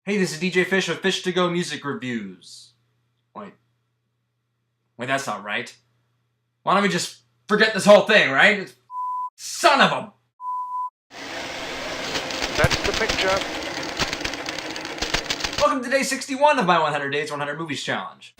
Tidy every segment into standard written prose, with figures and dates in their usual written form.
Hey, this is DJ Fish with Fish to Go Music Reviews. Wait, that's not right. Why don't we just forget this whole thing, right? Son of a... That's the picture. Welcome to day 61 of my 100 Days, 100 Movies Challenge.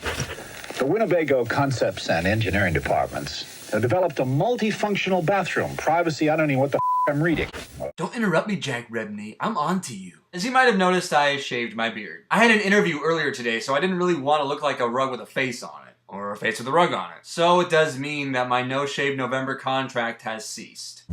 The Winnebago Concepts and Engineering Departments have developed a multifunctional bathroom. Privacy, I don't know what the I'm reading. Don't interrupt me, Jack Rebney. I'm on to you. As you might have noticed, I shaved my beard. I had an interview earlier today, so I didn't really want to look like a rug with a face on it. Or a face with a rug on it. So it does mean that my No Shave November contract has ceased.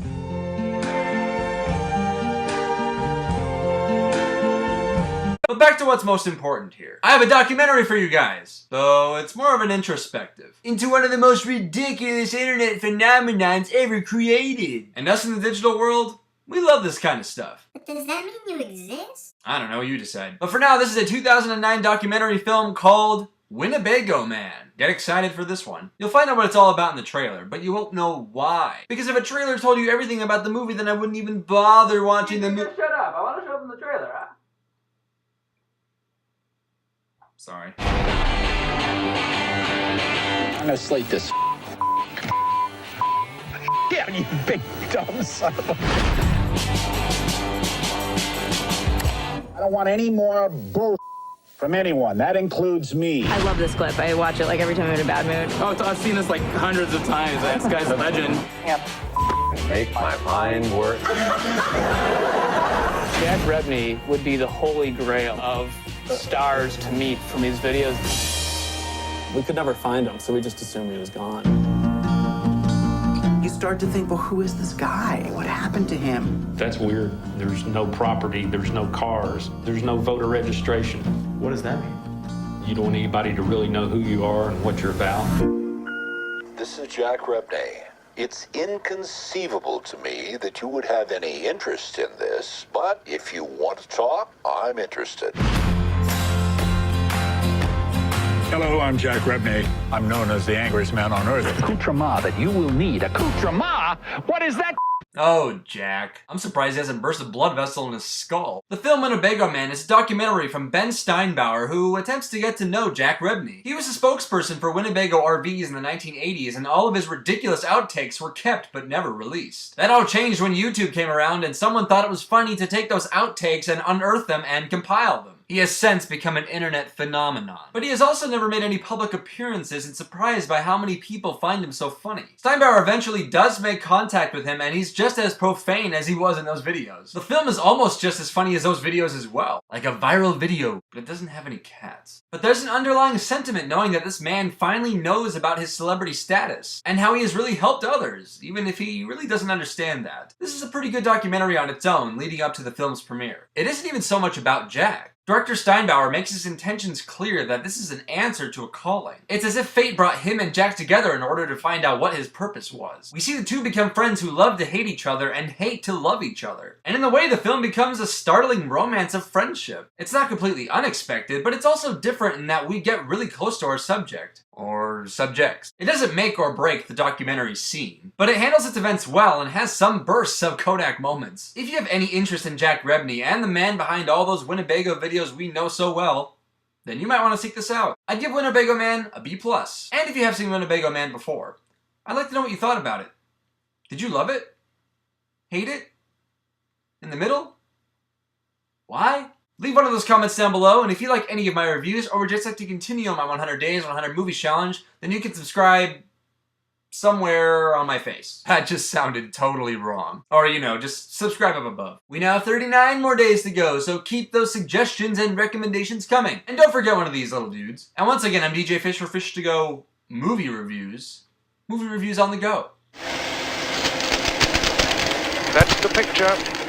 But back to what's most important here. I have a documentary for you guys, though it's more of an introspective, into one of the most ridiculous internet phenomenons ever created. And us in the digital world, we love this kind of stuff. But does that mean you exist? I don't know, you decide. But for now, this is a 2009 documentary film called Winnebago Man. Get excited for this one. You'll find out what it's all about in the trailer, but you won't know why. Because if a trailer told you everything about the movie, then I wouldn't even bother watching the movie. Shut up, I want to show them the trailer, huh? Sorry. I'm gonna slate this. Yeah, you big dumb son of a... I don't want any more bull from anyone. That includes me. I love this clip. I watch it like every time I'm in a bad mood. Oh, I've seen this like hundreds of times. This guy's a legend. Yep. Make my mind work. Jack Rebney would be the holy grail of stars to meet from these videos. We could never find him, so we just assumed he was gone. You start to think, well, who is this guy? What happened to him? That's weird. There's no property, there's no cars, there's no voter registration. What does that mean? You don't want anybody to really know who you are and what you're about. This is Jack Rebney. It's inconceivable to me that you would have any interest in this, but if you want to talk, I'm interested. Hello, I'm Jack Rebney. I'm known as the angriest man on earth. Accoutrement that you will need. Accoutrement? What is that? Oh, Jack. I'm surprised he hasn't burst a blood vessel in his skull. The film Winnebago Man is a documentary from Ben Steinbauer who attempts to get to know Jack Rebney. He was a spokesperson for Winnebago RVs in the 1980s, and all of his ridiculous outtakes were kept but never released. That all changed when YouTube came around and someone thought it was funny to take those outtakes and unearth them and compile them. He has since become an internet phenomenon. But he has also never made any public appearances and surprised by how many people find him so funny. Steinbauer eventually does make contact with him and he's just as profane as he was in those videos. The film is almost just as funny as those videos as well. Like a viral video, but it doesn't have any cats. But there's an underlying sentiment knowing that this man finally knows about his celebrity status and how he has really helped others, even if he really doesn't understand that. This is a pretty good documentary on its own leading up to the film's premiere. It isn't even so much about Jack. Director Steinbauer makes his intentions clear that this is an answer to a calling. It's as if fate brought him and Jack together in order to find out what his purpose was. We see the two become friends who love to hate each other and hate to love each other. And in a way, the film becomes a startling romance of friendship. It's not completely unexpected, but it's also different in that we get really close to our subject. Or subjects. It doesn't make or break the documentary scene, but it handles its events well and has some bursts of Kodak moments. If you have any interest in Jack Rebney and the man behind all those Winnebago videos we know so well, then you might want to seek this out. I'd give Winnebago Man a B+. And if you have seen Winnebago Man before, I'd like to know what you thought about it. Did you love it? Hate it? In the middle? Why? Leave one of those comments down below, and if you like any of my reviews, or would just like to continue on my 100 Days, 100 Movies Challenge, then you can subscribe somewhere on my face. That just sounded totally wrong. Or, you know, just subscribe up above. We now have 39 more days to go, so keep those suggestions and recommendations coming. And don't forget one of these little dudes. And once again, I'm DJ Fish for Fish to Go Movie Reviews. Movie reviews on the go. That's the picture.